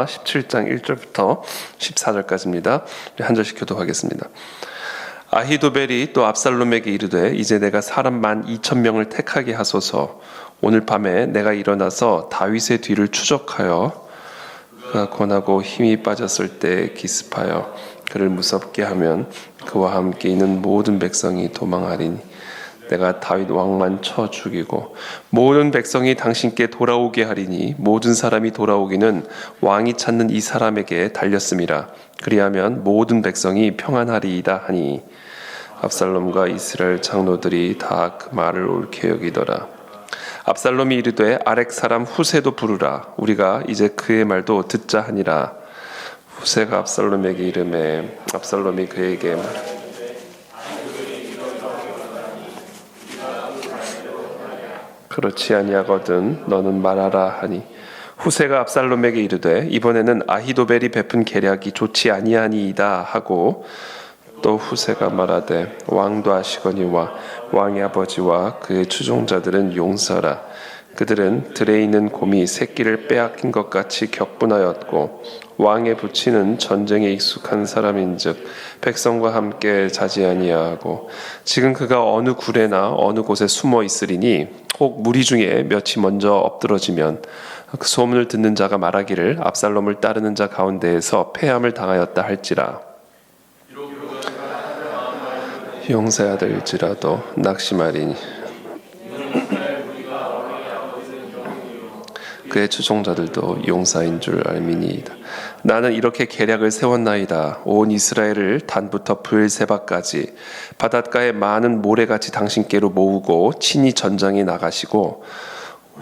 역사 17장 1절부터 14절까지입니다. 한 절씩 교독하겠습니다. 아히도벨이 또 압살롬에게 이르되 이제 내가 사람 12,000명을 택하게 하소서. 오늘 밤에 내가 일어나서 다윗의 뒤를 추적하여 그가 권하고 힘이 빠졌을 때 기습하여 그를 무섭게 하면 그와 함께 있는 모든 백성이 도망하리니 내가 다윗 왕만 쳐 죽이고 모든 백성이 당신께 돌아오게 하리니 모든 사람이 돌아오기는 왕이 찾는 이 사람에게 달렸음이라. 그리하면 모든 백성이 평안하리이다 하니 압살롬과 이스라엘 장로들이 다 그 말을 옳게 여기더라. 압살롬이 이르되 아렉 사람 후세도 부르라. 우리가 이제 그의 말도 듣자 하니라. 후세가 압살롬에게 이르매 압살롬이 그에게 말하되 그렇지 아니하거든 너는 말하라 하니 후세가 압살롬에게 이르되 이번에는 아히도벨이 베푼 계략이 좋지 아니하니이다 하고 또 후세가 말하되 왕도 아시거니와 왕의 아버지와 그의 추종자들은 용서라. 그들은 들에 있는 곰이 새끼를 빼앗긴 것 같이 격분하였고 왕의 부친은 전쟁에 익숙한 사람인즉 백성과 함께 자지 아니하고 지금 그가 어느 굴에나 어느 곳에 숨어 있으리니 혹 무리 중에 몇이 먼저 엎드러지면 그 소문을 듣는 자가 말하기를 압살롬을 따르는 자 가운데에서 패함을 당하였다 할지라. 용사야 될지라도 낙심하리니 그의 추종자들도 용사인 줄 알미니이다. 나는 이렇게 계략을 세웠나이다. 온 이스라엘을 단부터 브엘세바까지 바닷가에 많은 모래같이 당신께로 모으고 친히 전장에 나가시고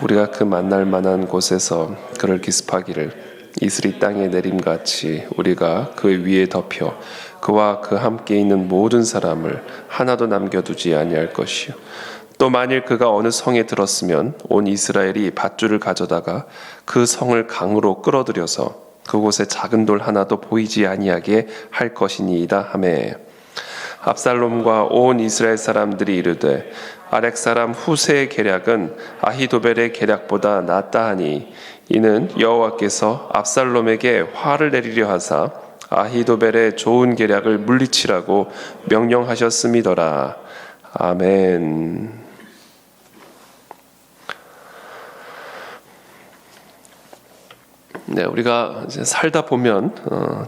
우리가 그 만날 만한 곳에서 그를 기습하기를 이슬이 땅에 내림같이 우리가 그 위에 덮여 그와 그 함께 있는 모든 사람을 하나도 남겨두지 아니할 것이요. 또 만일 그가 어느 성에 들었으면 온 이스라엘이 밧줄을 가져다가 그 성을 강으로 끌어들여서 그곳에 작은 돌 하나도 보이지 아니하게 할 것이니이다 하매 압살롬과 온 이스라엘 사람들이 이르되 아렉 사람 후세의 계략은 아히도벨의 계략보다 낫다 하니 이는 여호와께서 압살롬에게 화를 내리려 하사 아히도벨의 좋은 계략을 물리치라고 명령하셨음이더라. 아멘. 네, 우리가 이제 살다 보면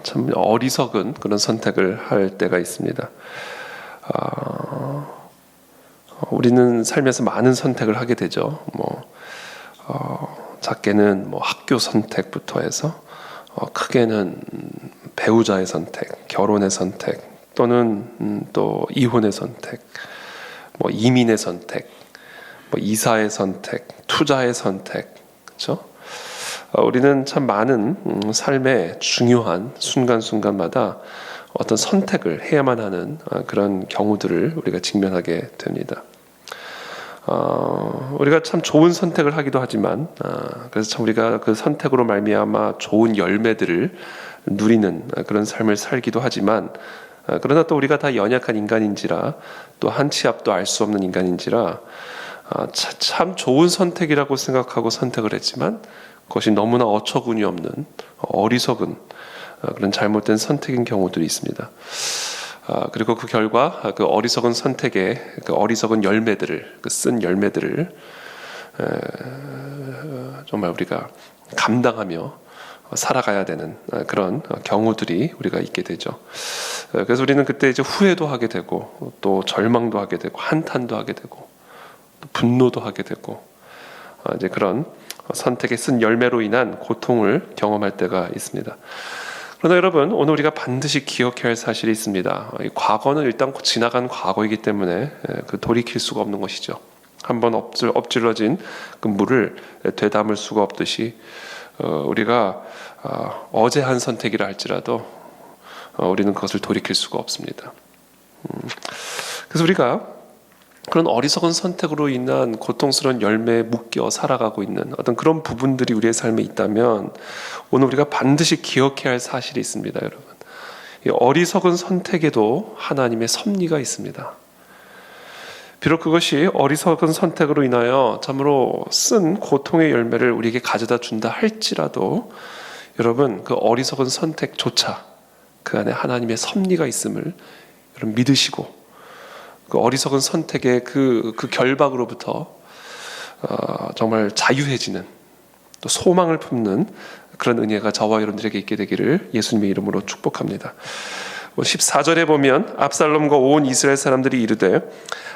참 어리석은 그런 선택을 할 때가 있습니다. 우리는 살면서 많은 선택을 하게 되죠. 작게는 학교 선택부터 해서 크게는 배우자의 선택, 결혼의 선택, 또는 또 이혼의 선택, 이민의 선택, 이사의 선택, 투자의 선택, 그렇죠? 우리는 참 많은 삶의 중요한 순간순간마다 어떤 선택을 해야만 하는 그런 경우들을 우리가 직면하게 됩니다. 우리가 참 좋은 선택을 하기도 하지만 그래서 참 우리가 그 선택으로 말미암아 좋은 열매들을 누리는 그런 삶을 살기도 하지만 그러나 또 우리가 다 연약한 인간인지라 또 한 치 앞도 알 수 없는 인간인지라 참 좋은 선택이라고 생각하고 선택을 했지만 그것이 너무나 어처구니 없는 어리석은 그런 잘못된 선택인 경우들이 있습니다. 그리고 그 결과 그 어리석은 선택의 그 어리석은 열매들을 그 쓴 열매들을 정말 우리가 감당하며 살아가야 되는 그런 경우들이 우리가 있게 되죠. 그래서 우리는 그때 이제 후회도 하게 되고 또 절망도 하게 되고 한탄도 하게 되고 또 분노도 하게 되고 이제 그런 선택의 쓴 열매로 인한 고통을 경험할 때가 있습니다. 그러나 여러분, 오늘 우리가 반드시 기억해야 할 사실이 있습니다. 이 과거는 일단 지나간 과거이기 때문에 그 돌이킬 수가 없는 것이죠. 한번 엎질러진 그 물을 되담을 수가 없듯이 우리가 어제 한 선택이라 할지라도 우리는 그것을 돌이킬 수가 없습니다. 그래서 우리가 그런 어리석은 선택으로 인한 고통스러운 열매에 묶여 살아가고 있는 어떤 그런 부분들이 우리의 삶에 있다면 오늘 우리가 반드시 기억해야 할 사실이 있습니다, 여러분. 이 어리석은 선택에도 하나님의 섭리가 있습니다. 비록 그것이 어리석은 선택으로 인하여 참으로 쓴 고통의 열매를 우리에게 가져다 준다 할지라도 여러분, 그 어리석은 선택조차 그 안에 하나님의 섭리가 있음을 여러분 믿으시고, 그 어리석은 선택의 그 결박으로부터 정말 자유해지는, 또 소망을 품는 그런 은혜가 저와 여러분들에게 있게 되기를 예수님의 이름으로 축복합니다. 14절에 보면 압살롬과 온 이스라엘 사람들이 이르되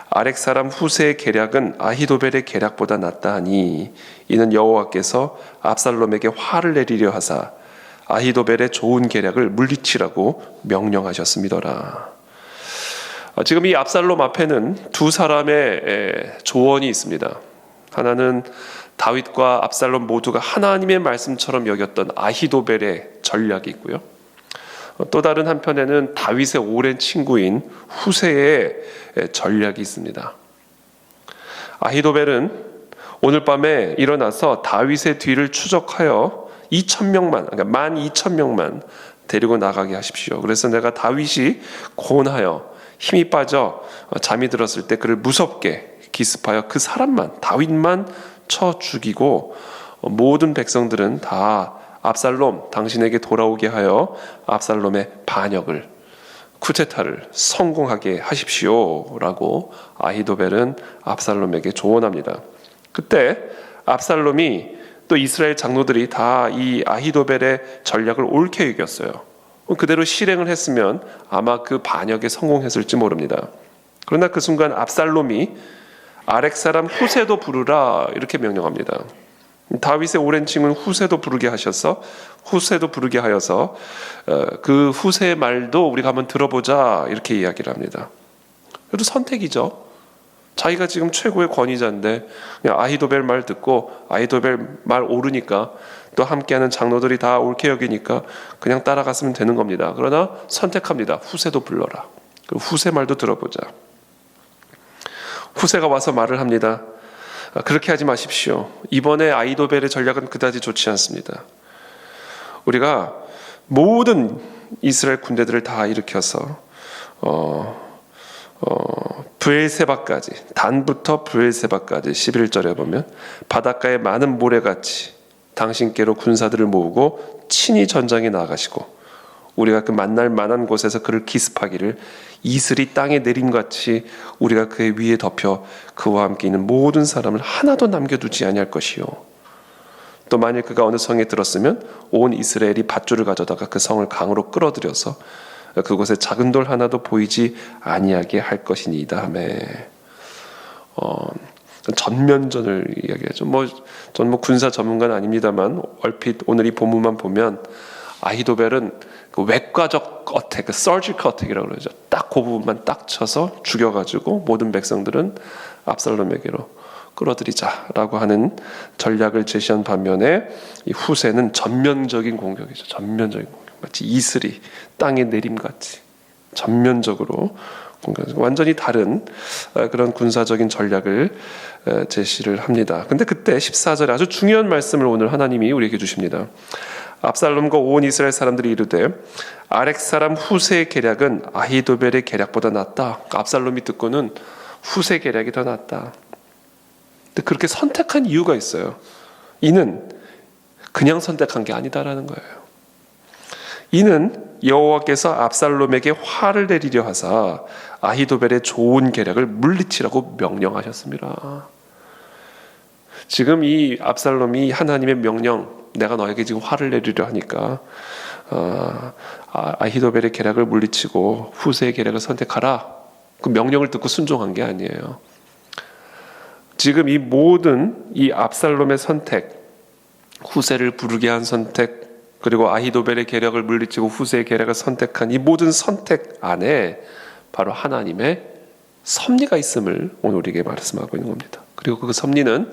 아렉 사람 후세의 계략은 아히도벨의 계략보다 낫다 하니 이는 여호와께서 압살롬에게 화를 내리려 하사 아히도벨의 좋은 계략을 물리치라고 명령하셨음이더라. 지금 이 압살롬 앞에는 두 사람의 조언이 있습니다. 하나는 다윗과 압살롬 모두가 하나님의 말씀처럼 여겼던 아히도벨의 전략이 있고요. 또 다른 한편에는 다윗의 오랜 친구인 후세의 전략이 있습니다. 아히도벨은 오늘 밤에 일어나서 다윗의 뒤를 추적하여 2,000명만, 그러니까 12,000명만 데리고 나가게 하십시오. 그래서 내가 다윗이 고온하여 힘이 빠져 잠이 들었을 때 그를 무섭게 기습하여 그 사람만, 다윗만 쳐 죽이고 모든 백성들은 다 압살롬 당신에게 돌아오게 하여 압살롬의 반역을, 쿠데타를 성공하게 하십시오 라고 아히도벨은 압살롬에게 조언합니다. 그때 압살롬이 또 이스라엘 장로들이 다 이 아히도벨의 전략을 옳게 여겼어요. 그대로 실행을 했으면 아마 그 반역에 성공했을지 모릅니다. 그러나 그 순간 압살롬이 아렉 사람 후세도 부르라 이렇게 명령합니다. 다윗의 오랜 친구는 후세도 부르게 하셔서 그 후세의 말도 우리가 한번 들어보자 이렇게 이야기를 합니다. 그래도 선택이죠. 자기가 지금 최고의 권위자인데 그냥 아히도벨 말 듣고 아히도벨 말 옳으니까 또 함께하는 장로들이 다 옳게 여기니까 그냥 따라갔으면 되는 겁니다. 그러나 선택합니다. 후세도 불러라. 그리고 후세 말도 들어보자. 후세가 와서 말을 합니다. 그렇게 하지 마십시오. 이번에 아히도벨의 전략은 그다지 좋지 않습니다. 우리가 모든 이스라엘 군대들을 다 일으켜서 브엘세바까지, 단부터 브엘세바까지 11절에 보면 바닷가에 많은 모래같이 당신께로 군사들을 모으고 친히 전장에 나가시고 우리가 그 만날 만한 곳에서 그를 기습하기를 이슬이 땅에 내림같이 우리가 그의 위에 덮여 그와 함께 있는 모든 사람을 하나도 남겨두지 아니할 것이요. 또 만일 그가 어느 성에 들었으면 온 이스라엘이 밧줄을 가져다가 그 성을 강으로 끌어들여서 그곳에 작은 돌 하나도 보이지 아니하게 할 것이니이다 하며 전면전을 이야기하죠. 저는 군사 전문가는 아닙니다만 얼핏 오늘 이 본문만 보면 아히도벨은 그 외과적 어택, 그 서지컬 어택이라고 그러죠. 딱 그 부분만 딱 쳐서 죽여가지고 모든 백성들은 압살롬에게로 끌어들이자라고 하는 전략을 제시한 반면에 이 후세는 전면적인 공격이죠. 전면적인 공격. 마치 이슬이 땅에 내림같이 전면적으로 공격하고 완전히 다른 그런 군사적인 전략을 제시를 합니다. 근데 그때 14절에 아주 중요한 말씀을 오늘 하나님이 우리에게 주십니다. 압살롬과 온 이스라엘 사람들이 이르되 아렉 사람 후세의 계략은 아히도벨의 계략보다 낫다. 압살롬이 듣고는 후세 계략이 더 낫다. 근데 그렇게 선택한 이유가 있어요. 이는 그냥 선택한 게 아니다라는 거예요. 이는 여호와께서 압살롬에게 화를 내리려 하사 아히도벨의 좋은 계략을 물리치라고 명령하셨습니다. 지금 이 압살롬이 하나님의 명령, 내가 너에게 지금 화를 내리려 하니까 아히도벨의 계략을 물리치고 후세의 계략을 선택하라. 그 명령을 듣고 순종한 게 아니에요. 지금 이 모든 이 압살롬의 선택, 후세를 부르게 한 선택, 그리고 아히도벨의 계략을 물리치고 후세의 계략을 선택한 이 모든 선택 안에 바로 하나님의 섭리가 있음을 오늘 우리에게 말씀하고 있는 겁니다. 그리고 그 섭리는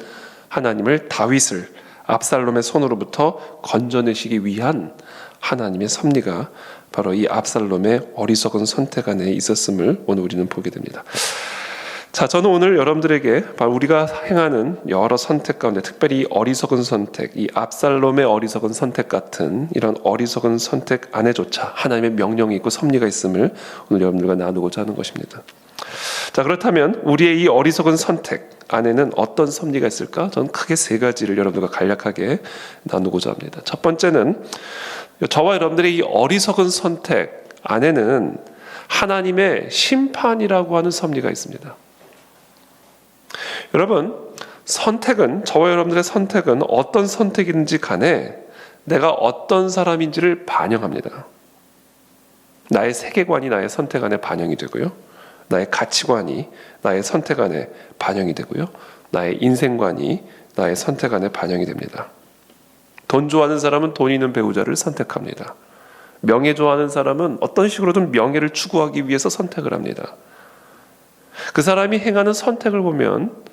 하나님을 다윗을 압살롬의 손으로부터 건져내시기 위한 하나님의 섭리가 바로 이 압살롬의 어리석은 선택 안에 있었음을 오늘 우리는 보게 됩니다. 자, 저는 오늘 여러분들에게 바로 우리가 행하는 여러 선택 가운데 특별히 이 어리석은 선택, 이 압살롬의 어리석은 선택 같은 이런 어리석은 선택 안에조차 하나님의 명령이 있고 섭리가 있음을 오늘 여러분들과 나누고자 하는 것입니다. 자, 그렇다면 우리의 이 어리석은 선택, 안에는 어떤 섭리가 있을까? 저는 크게 세 가지를 여러분들과 간략하게 나누고자 합니다. 첫 번째는 저와 여러분들의 이 어리석은 선택 안에는 하나님의 심판이라고 하는 섭리가 있습니다. 여러분, 선택은, 저와 여러분들의 선택은 어떤 선택이든지 간에 내가 어떤 사람인지를 반영합니다. 나의 세계관이 나의 선택 안에 반영이 되고요. 나의 가치관이 나의 선택 안에 반영이 되고요. 나의 인생관이 나의 선택 안에 반영이 됩니다. 돈 좋아하는 사람은 돈 있는 배우자를 선택합니다. 명예 좋아하는 사람은 어떤 식으로든 명예를 추구하기 위해서 선택을 합니다. 그 사람이 행하는 선택을 보면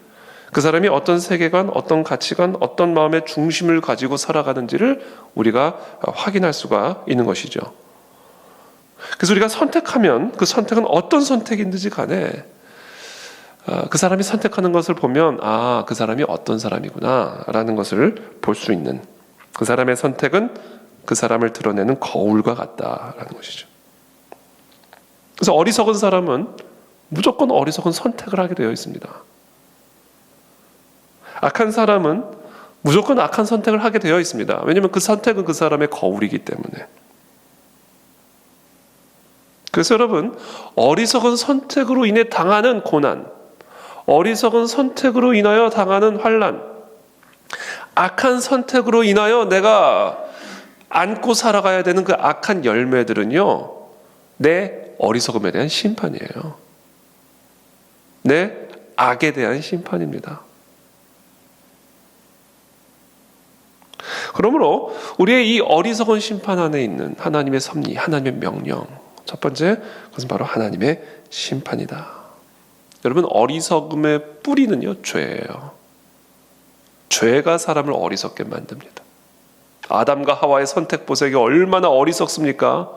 그 사람이 어떤 세계관, 어떤 가치관, 어떤 마음의 중심을 가지고 살아가는지를 우리가 확인할 수가 있는 것이죠. 그래서 우리가 선택하면 그 선택은 어떤 선택인지 간에 그 사람이 선택하는 것을 보면 그 사람이 어떤 사람이구나 라는 것을 볼 수 있는, 그 사람의 선택은 그 사람을 드러내는 거울과 같다라는 것이죠. 그래서 어리석은 사람은 무조건 어리석은 선택을 하게 되어 있습니다. 악한 사람은 무조건 악한 선택을 하게 되어 있습니다. 왜냐하면 그 선택은 그 사람의 거울이기 때문에. 그래서 여러분, 어리석은 선택으로 인해 당하는 고난, 어리석은 선택으로 인하여 당하는 환난, 악한 선택으로 인하여 내가 안고 살아가야 되는 그 악한 열매들은요, 내 어리석음에 대한 심판이에요. 내 악에 대한 심판입니다. 그러므로 우리의 이 어리석은 심판 안에 있는 하나님의 섭리, 하나님의 명령, 첫 번째, 그것은 바로 하나님의 심판이다. 여러분, 어리석음의 뿌리는요, 죄예요. 죄가 사람을 어리석게 만듭니다. 아담과 하와의 선택 보세요. 얼마나 어리석습니까?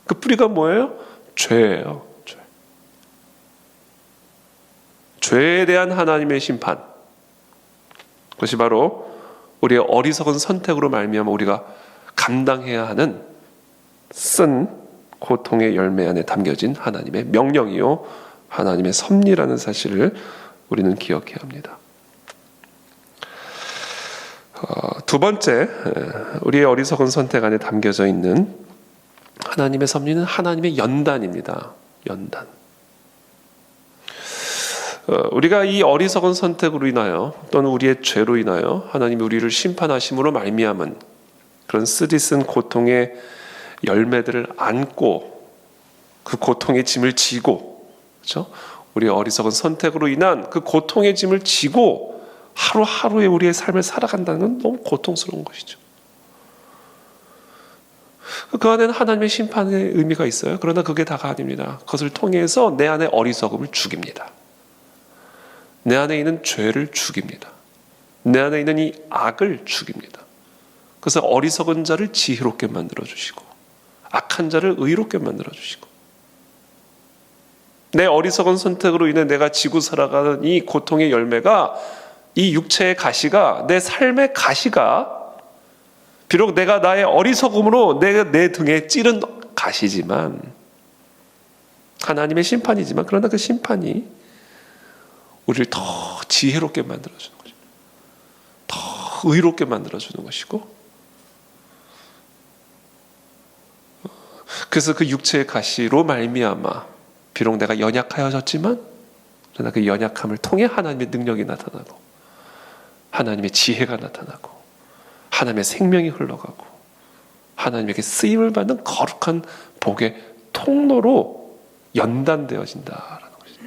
그 뿌리가 뭐예요? 죄예요. 죄. 죄에 대한 하나님의 심판. 그것이 바로 우리의 어리석은 선택으로 말미암아 우리가 감당해야 하는 쓴 고통의 열매 안에 담겨진 하나님의 명령이요, 하나님의 섭리라는 사실을 우리는 기억해야 합니다. 두 번째, 우리의 어리석은 선택 안에 담겨져 있는 하나님의 섭리는 하나님의 연단입니다. 연단. 우리가 이 어리석은 선택으로 인하여 또는 우리의 죄로 인하여 하나님이 우리를 심판하심으로 말미암은 그런 쓰디쓴 고통의 열매들을 안고 그 고통의 짐을 지고, 그렇죠? 우리의 어리석은 선택으로 인한 그 고통의 짐을 지고 하루하루의 우리의 삶을 살아간다는 건 너무 고통스러운 것이죠. 그 안에는 하나님의 심판의 의미가 있어요. 그러나 그게 다가 아닙니다. 그것을 통해서 내 안에 어리석음을 죽입니다. 내 안에 있는 죄를 죽입니다. 내 안에 있는 이 악을 죽입니다. 그래서 어리석은 자를 지혜롭게 만들어주시고 악한 자를 의롭게 만들어주시고, 내 어리석은 선택으로 인해 내가 지고 살아가는 이 고통의 열매가, 이 육체의 가시가, 내 삶의 가시가, 비록 내가 나의 어리석음으로 내 등에 찌른 가시지만, 하나님의 심판이지만, 그러나 그 심판이 우리를 더 지혜롭게 만들어주는 거죠. 더 의롭게 만들어주는 것이고, 그래서 그 육체의 가시로 말미암아 비록 내가 연약하여졌지만, 그러나 그 연약함을 통해 하나님의 능력이 나타나고 하나님의 지혜가 나타나고 하나님의 생명이 흘러가고 하나님에게 쓰임을 받는 거룩한 복의 통로로 연단되어진다라는 것이죠.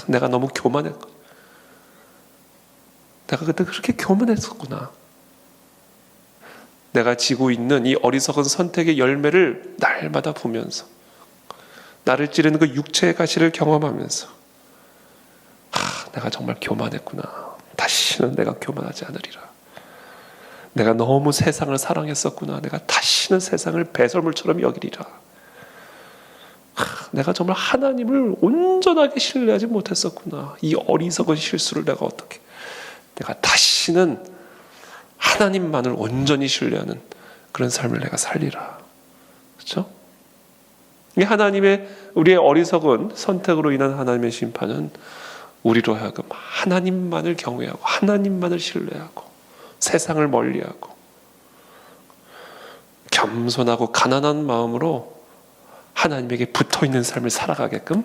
내가 너무 교만했고, 내가 그때 그렇게 교만했었구나. 내가 지고 있는 이 어리석은 선택의 열매를 날마다 보면서, 나를 찌르는 그 육체의 가시를 경험하면서, 내가 정말 교만했구나. 다시는 내가 교만하지 않으리라. 내가 너무 세상을 사랑했었구나. 내가 다시는 세상을 배설물처럼 여기리라. 내가 정말 하나님을 온전하게 신뢰하지 못했었구나. 이 어리석은 실수를 내가 다시는 하나님만을 온전히 신뢰하는 그런 삶을 내가 살리라. 그렇죠? 이 하나님의 우리의 어리석은 선택으로 인한 하나님의 심판은 우리로 하여금 하나님만을 경외하고 하나님만을 신뢰하고 세상을 멀리하고 겸손하고 가난한 마음으로 하나님에게 붙어있는 삶을 살아가게끔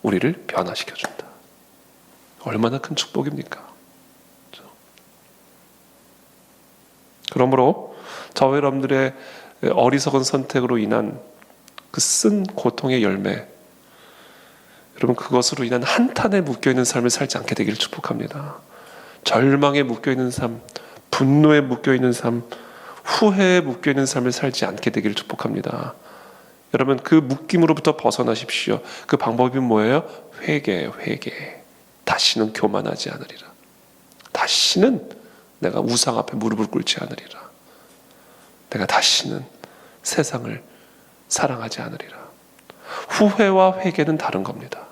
우리를 변화시켜준다. 얼마나 큰 축복입니까? 그러므로 저와 여러분들의 어리석은 선택으로 인한 그 쓴 고통의 열매, 여러분 그것으로 인한 한탄에 묶여있는 삶을 살지 않게 되기를 축복합니다. 절망에 묶여있는 삶, 분노에 묶여있는 삶, 후회에 묶여있는 삶을 살지 않게 되기를 축복합니다. 여러분 그 묶임으로부터 벗어나십시오. 그 방법이 뭐예요? 회개예요. 회개. 다시는 교만하지 않으리라. 다시는 내가 우상 앞에 무릎을 꿇지 않으리라. 내가 다시는 세상을 사랑하지 않으리라. 후회와 회개는 다른 겁니다.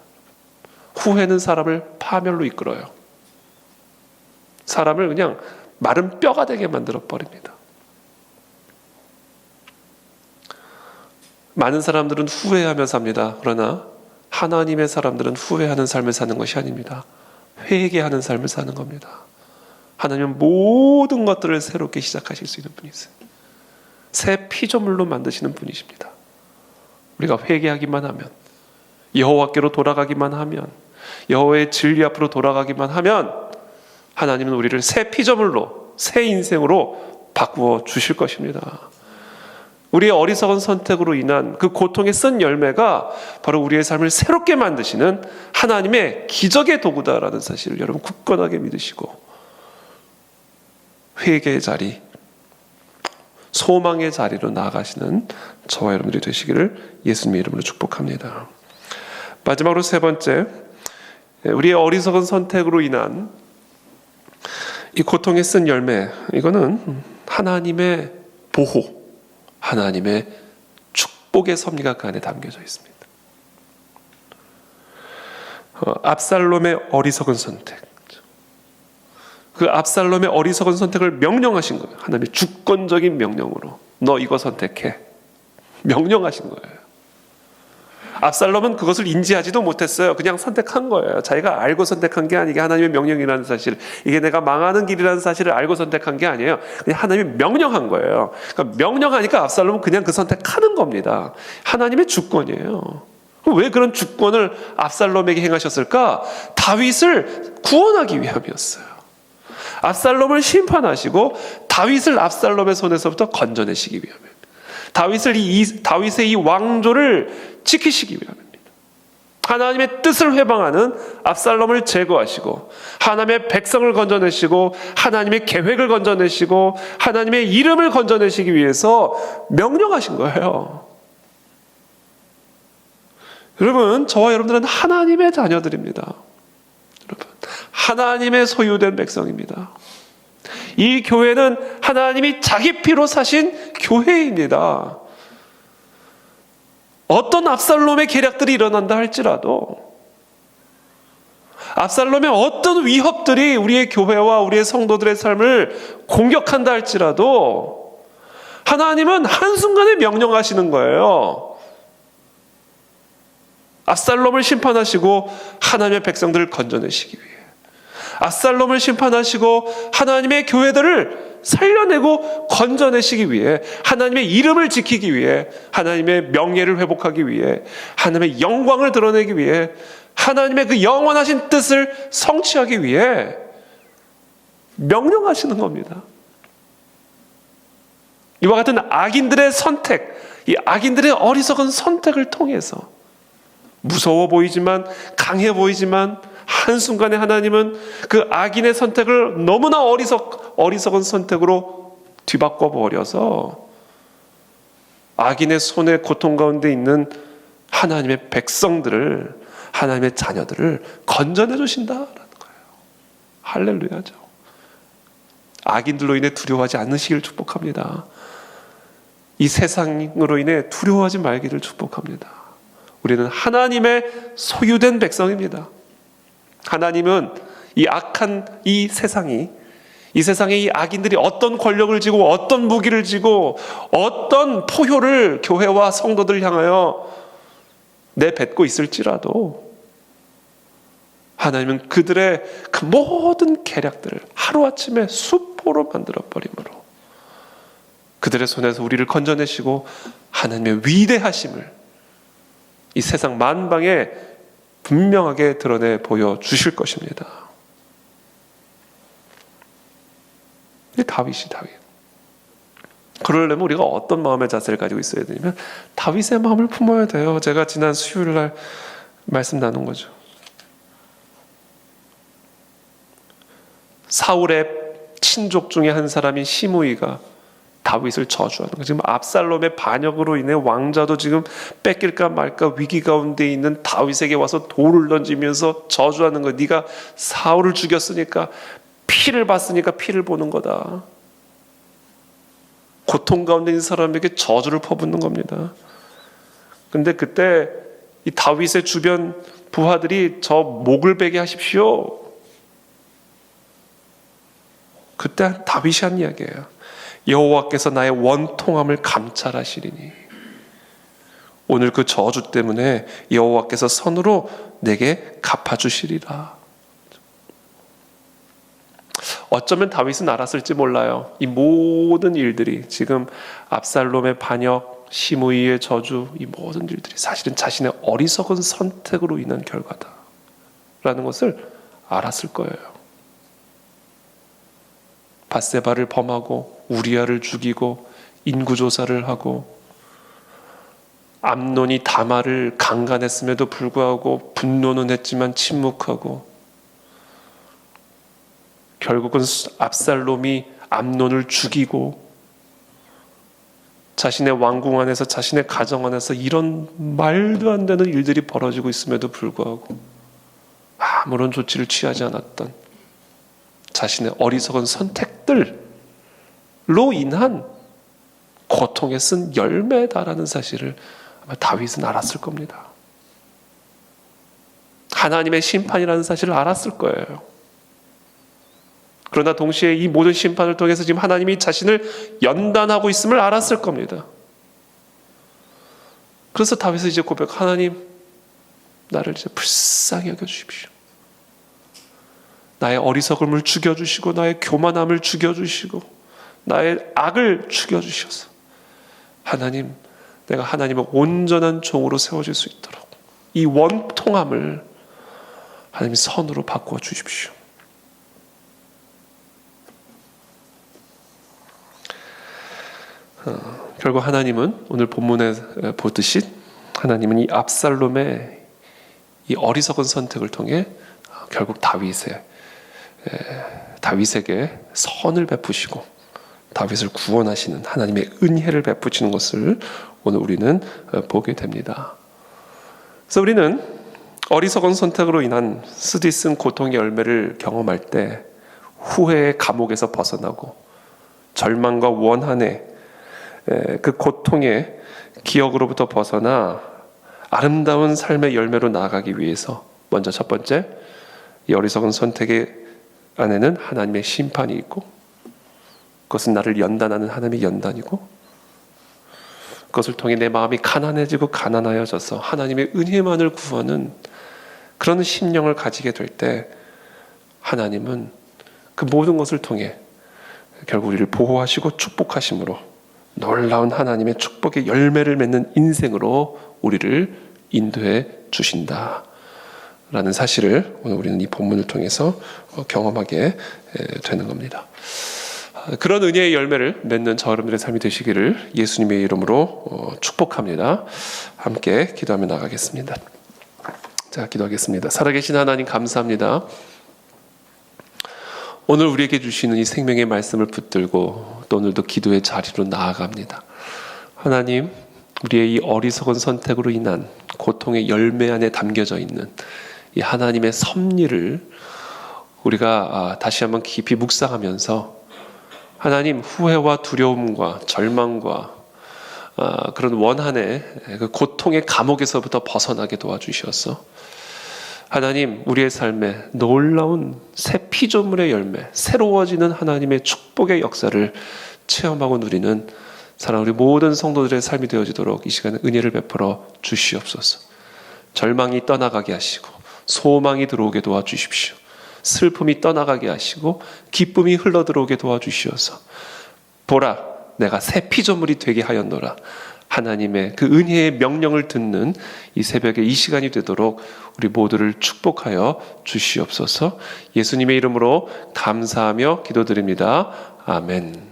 후회는 사람을 파멸로 이끌어요. 사람을 그냥 마른 뼈가 되게 만들어 버립니다. 많은 사람들은 후회하며 삽니다. 그러나 하나님의 사람들은 후회하는 삶을 사는 것이 아닙니다. 회개하는 삶을 사는 겁니다. 하나님은 모든 것들을 새롭게 시작하실 수 있는 분이세요. 새 피조물로 만드시는 분이십니다. 우리가 회개하기만 하면, 여호와께로 돌아가기만 하면, 여호와의 진리 앞으로 돌아가기만 하면 하나님은 우리를 새 피조물로, 새 인생으로 바꾸어 주실 것입니다. 우리의 어리석은 선택으로 인한 그 고통의 쓴 열매가 바로 우리의 삶을 새롭게 만드시는 하나님의 기적의 도구다라는 사실을 여러분 굳건하게 믿으시고 회개의 자리, 소망의 자리로 나아가시는 저와 여러분들이 되시기를 예수님의 이름으로 축복합니다. 마지막으로 세 번째, 우리의 어리석은 선택으로 인한 이 고통의 쓴 열매, 이거는 하나님의 보호, 하나님의 축복의 섭리가 그 안에 담겨져 있습니다. 압살롬의 어리석은 선택, 그 압살롬의 어리석은 선택을 명령하신 거예요. 하나님의 주권적인 명령으로 너 이거 선택해, 명령하신 거예요. 압살롬은 그것을 인지하지도 못했어요. 그냥 선택한 거예요. 자기가 알고 선택한 게 아니게 하나님의 명령이라는 사실, 이게 내가 망하는 길이라는 사실을 알고 선택한 게 아니에요. 그냥 하나님이 명령한 거예요. 그러니까 명령하니까 압살롬은 그냥 그 선택하는 겁니다. 하나님의 주권이에요. 왜 그런 주권을 압살롬에게 행하셨을까? 다윗을 구원하기 위함이었어요. 압살롬을 심판하시고 다윗을 압살롬의 손에서부터 건져내시기 위함입니다. 다윗의 이 왕조를 지키시기 위함입니다. 하나님의 뜻을 회방하는 압살롬을 제거하시고 하나님의 백성을 건져내시고 하나님의 계획을 건져내시고 하나님의 이름을 건져내시기 위해서 명령하신 거예요. 여러분, 저와 여러분들은 하나님의 자녀들입니다. 여러분, 하나님의 소유된 백성입니다. 이 교회는 하나님이 자기 피로 사신 교회입니다. 어떤 압살롬의 계략들이 일어난다 할지라도, 압살롬의 어떤 위협들이 우리의 교회와 우리의 성도들의 삶을 공격한다 할지라도 하나님은 한순간에 명령하시는 거예요. 압살롬을 심판하시고 하나님의 백성들을 건져내시기 위해, 압살롬을 심판하시고 하나님의 교회들을 살려내고 건져내시기 위해, 하나님의 이름을 지키기 위해, 하나님의 명예를 회복하기 위해, 하나님의 영광을 드러내기 위해, 하나님의 그 영원하신 뜻을 성취하기 위해 명령하시는 겁니다. 이와 같은 악인들의 선택, 이 악인들의 어리석은 선택을 통해서 무서워 보이지만, 강해 보이지만, 한순간에 하나님은 그 악인의 선택을 너무나 어리석은 선택으로 뒤바꿔 버려서 악인의 손의 고통 가운데 있는 하나님의 백성들을, 하나님의 자녀들을 건져내 주신다라는 거예요. 할렐루야죠. 악인들로 인해 두려워하지 않으시길 축복합니다. 이 세상으로 인해 두려워하지 말기를 축복합니다. 우리는 하나님의 소유된 백성입니다. 하나님은 이 악한 이 세상에 이 악인들이 어떤 권력을 쥐고 어떤 무기를 쥐고 어떤 포효를 교회와 성도들 향하여 내뱉고 있을지라도 하나님은 그들의 그 모든 계략들을 하루아침에 수포로 만들어버림으로 그들의 손에서 우리를 건져내시고 하나님의 위대하심을 이 세상 만방에 분명하게 드러내 보여주실 것입니다. 이 다윗이 다윗. 그러려면 우리가 어떤 마음의 자세를 가지고 있어야 되냐면 다윗의 마음을 품어야 돼요. 제가 지난 수요일 날 말씀 나눈 거죠. 사울의 친족 중에 한 사람인 시므이가 다윗을 저주하는 거예요. 지금 압살롬의 반역으로 인해 왕자도 지금 뺏길까 말까 위기 가운데 있는 다윗에게 와서 돌을 던지면서 저주하는 거예요. 네가 사울을 죽였으니까 피를 봤으니까 피를 보는 거다. 고통 가운데 있는 사람에게 저주를 퍼붓는 겁니다. 근데 그때 이 다윗의 주변 부하들이 저 목을 베게 하십시오. 그때 다윗이 한 이야기예요. 여호와께서 나의 원통함을 감찰하시리니 오늘 그 저주 때문에 여호와께서 선으로 내게 갚아주시리라. 어쩌면 다윗은 알았을지 몰라요. 이 모든 일들이 지금 압살롬의 반역, 시므이의 저주, 이 모든 일들이 사실은 자신의 어리석은 선택으로 인한 결과다라는 것을 알았을 거예요. 밧세바를 범하고 우리아를 죽이고 인구조사를 하고 암논이 다말을 강간했음에도 불구하고 분노는 했지만 침묵하고 결국은 압살롬이 암논을 죽이고 자신의 왕궁 안에서 자신의 가정 안에서 이런 말도 안 되는 일들이 벌어지고 있음에도 불구하고 아무런 조치를 취하지 않았던 자신의 어리석은 선택들로 인한 고통에 쓴 열매다라는 사실을 아마 다윗은 알았을 겁니다. 하나님의 심판이라는 사실을 알았을 거예요. 그러나 동시에 이 모든 심판을 통해서 지금 하나님이 자신을 연단하고 있음을 알았을 겁니다. 그래서 다윗은 이제 고백, 하나님 나를 이제 불쌍히 여겨주십시오. 나의 어리석음을 죽여주시고 나의 교만함을 죽여주시고 나의 악을 죽여주셔서 하나님, 내가 하나님의 온전한 종으로 세워질 수 있도록 이 원통함을 하나님 선으로 바꾸어 주십시오. 결국 하나님은 오늘 본문에 보듯이 하나님은 이 압살롬의 이 어리석은 선택을 통해 결국 다윗에게 선을 베푸시고 다윗을 구원하시는 하나님의 은혜를 베푸시는 것을 오늘 우리는 보게 됩니다. 그래서 우리는 어리석은 선택으로 인한 쓰디쓴 고통의 열매를 경험할 때 후회의 감옥에서 벗어나고 절망과 원한의 그 고통의 기억으로부터 벗어나 아름다운 삶의 열매로 나아가기 위해서 먼저 첫 번째, 이 어리석은 선택의 안에는 하나님의 심판이 있고 그것은 나를 연단하는 하나님의 연단이고 그것을 통해 내 마음이 가난해지고 가난하여져서 하나님의 은혜만을 구하는 그런 심령을 가지게 될 때 하나님은 그 모든 것을 통해 결국 우리를 보호하시고 축복하심으로 놀라운 하나님의 축복의 열매를 맺는 인생으로 우리를 인도해 주신다 라는 사실을 오늘 우리는 이 본문을 통해서 경험하게 되는 겁니다. 그런 은혜의 열매를 맺는 저 여러분들의 삶이 되시기를 예수님의 이름으로 축복합니다. 함께 기도하며 나가겠습니다. 자, 기도하겠습니다. 살아계신 하나님 감사합니다. 오늘 우리에게 주시는 이 생명의 말씀을 붙들고 또 오늘도 기도의 자리로 나아갑니다. 하나님, 우리의 이 어리석은 선택으로 인한 고통의 열매 안에 담겨져 있는 이 하나님의 섭리를 우리가 다시 한번 깊이 묵상하면서 하나님, 후회와 두려움과 절망과 그런 원한의 그 고통의 감옥에서부터 벗어나게 도와주셔서 하나님, 우리의 삶에 놀라운 새 피조물의 열매, 새로워지는 하나님의 축복의 역사를 체험하고 누리는 사랑하는 우리 모든 성도들의 삶이 되어지도록 이 시간에 은혜를 베풀어 주시옵소서. 절망이 떠나가게 하시고 소망이 들어오게 도와주십시오. 슬픔이 떠나가게 하시고 기쁨이 흘러들어오게 도와주시어서 보라 내가 새 피조물이 되게 하였노라. 하나님의 그 은혜의 명령을 듣는 이 새벽에 이 시간이 되도록 우리 모두를 축복하여 주시옵소서. 예수님의 이름으로 감사하며 기도드립니다. 아멘.